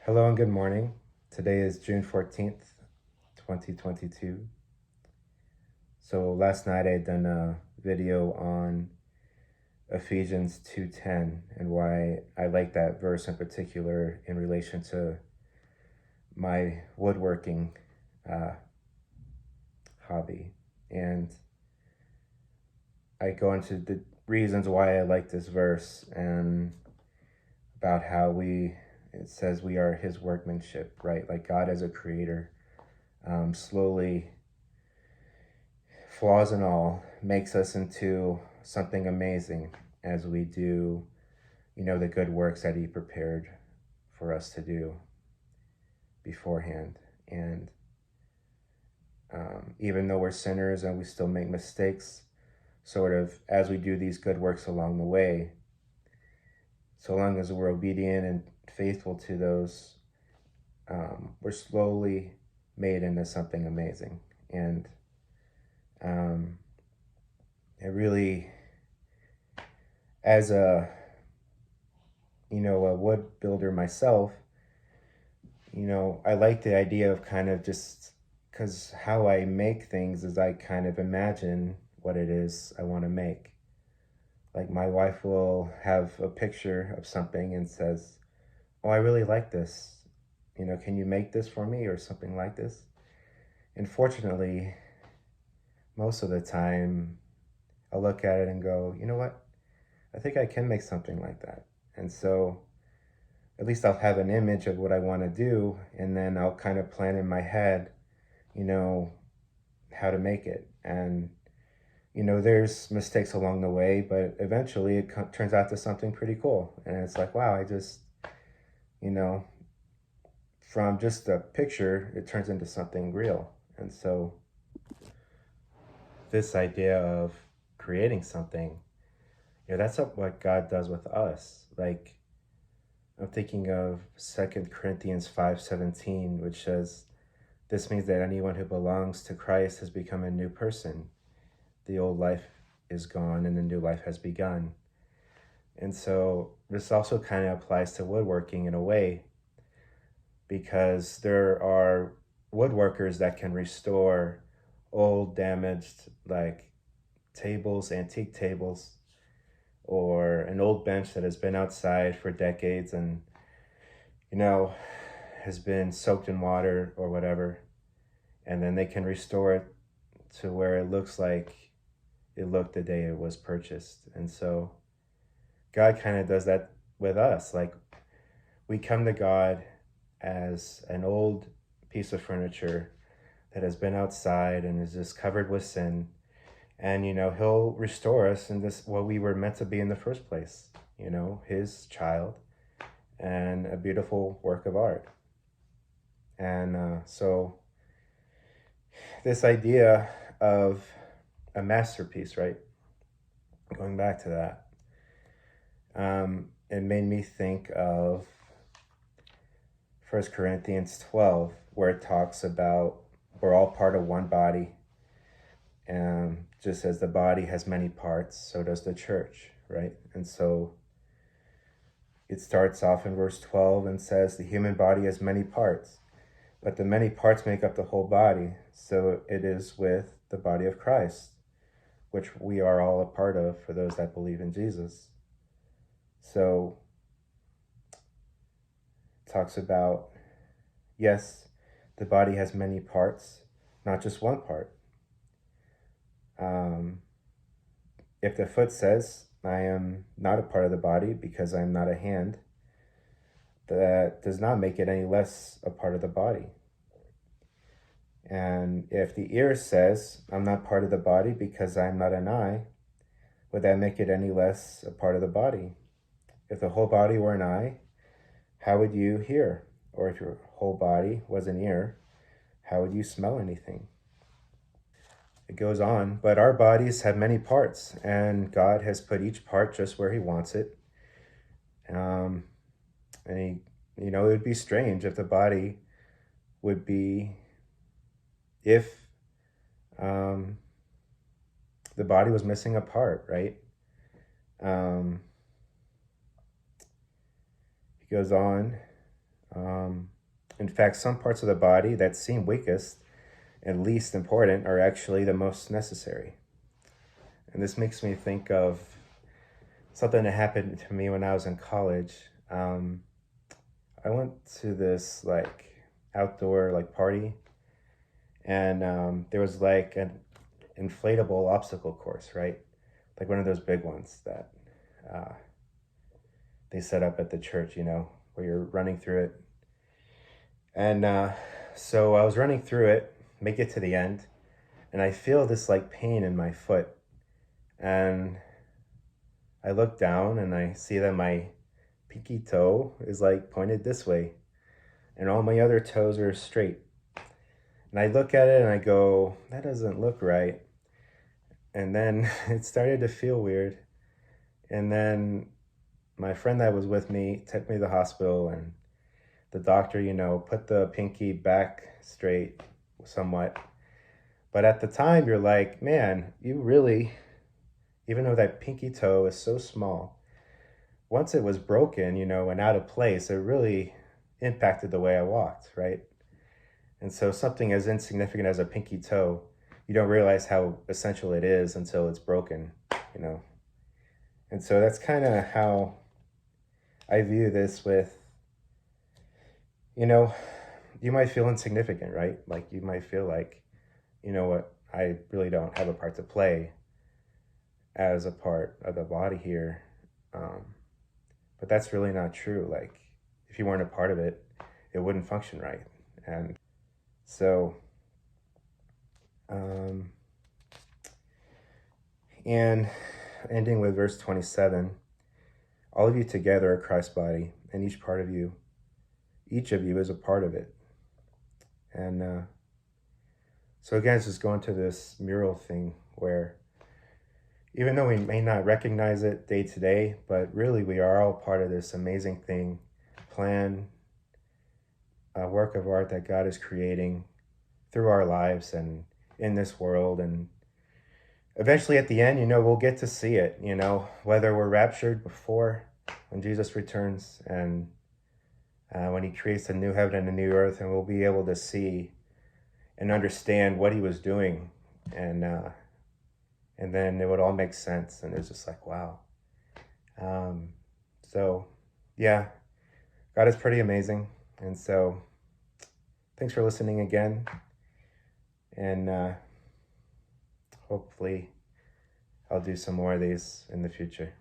Hello and good morning. Today is June 14th, 2022. So last night I had done a video on Ephesians 2:10 and why I like that verse in particular in relation to my woodworking uh, hobby. And I go into the reasons why I like this verse and about how it says we are his workmanship, right? Like God as a creator slowly, flaws and all, makes us into something amazing as we do, the good works that he prepared for us to do beforehand. And even though we're sinners and we still make mistakes, sort of as we do these good works along the way, so long as we're obedient and faithful to those, we're slowly made into something amazing. And it really, as a wood builder myself, I like the idea of kind of just, because how I make things is I kind of imagine what it is I want to make. Like my wife will have a picture of something and says, "Oh, I really like this. Can you make this for me?" or something like this. And fortunately, most of the time, I'll look at it and go, "You know what? I think I can make something like that." And so at least I'll have an image of what I want to do, and then I'll kind of plan in my head, you know, how to make it. And, there's mistakes along the way, but eventually it turns out to something pretty cool. And it's like, wow, you know, from just a picture, it turns into something real. And so this idea of creating something, that's what God does with us. Like, I'm thinking of 2 Corinthians 5:17, which says, "This means that anyone who belongs to Christ has become a new person. The old life is gone and the new life has begun." And so this also kind of applies to woodworking in a way, because there are woodworkers that can restore old, damaged, like tables, antique tables, or an old bench that has been outside for decades and, has been soaked in water or whatever. And then they can restore it to where it looks like it looked the day it was purchased. And so God kind of does that with us. Like, we come to God as an old piece of furniture that has been outside and is just covered with sin. And, he'll restore us in this, what we were meant to be in the first place, his child and a beautiful work of art. And so this idea of a masterpiece, right? Going back to that, it made me think of 1 Corinthians 12, where it talks about we're all part of one body. And just as the body has many parts, so does the church, right? And so it starts off in verse 12 and says, "The human body has many parts, but the many parts make up the whole body. So it is with the body of Christ, which we are all a part of for those that believe in Jesus." So it talks about, yes, the body has many parts, not just one part. If the foot says, "I am not a part of the body because I am not a hand," that does not make it any less a part of the body. And if the ear says, "I'm not part of the body because I'm not an eye," would that make it any less a part of the body? If the whole body were an eye, how would you hear? Or if your whole body was an ear, how would you smell anything? It goes on, but our bodies have many parts, and God has put each part just where he wants it. And it would be strange if the body would be, if the body was missing a part, right? He goes on, In fact, some parts of the body that seem weakest and least important are actually the most necessary. And this makes me think of something that happened to me when I was in college. I went to this like outdoor like party, and there was like an inflatable obstacle course, right? Like one of those big ones that uh, they set up at the church, where you're running through it. And so I was running through it, make it to the end, and I feel this like pain in my foot. And I look down and I see that my pinky toe is like pointed this way, and all my other toes are straight. And I look at it and I go, that doesn't look right. And then it started to feel weird. And then my friend that was with me took me to the hospital, and the doctor, put the pinky back straight somewhat. But at the time, you're like, man, you really, even though that pinky toe is so small, once it was broken, and out of place, it really impacted the way I walked, right? And so something as insignificant as a pinky toe, you don't realize how essential it is until it's broken, you know? And so that's kind of how I view this with, you might feel insignificant, right? Like you might feel like, you know what, I really don't have a part to play as a part of the body here. But that's really not true. Like if you weren't a part of it, it wouldn't function right. And so, and ending with verse 27, all of you together are Christ's body, and each of you is a part of it. And so again, it's just going to this mural thing where even though we may not recognize it day to day, but really we are all part of this amazing thing, plan, a work of art that God is creating through our lives and in this world. And eventually at the end, we'll get to see it, whether we're raptured before when Jesus returns and when he creates a new heaven and a new earth, and we'll be able to see and understand what he was doing. And then it would all make sense. And it's just like, wow. So yeah, God is pretty amazing. And so thanks for listening again. And hopefully I'll do some more of these in the future.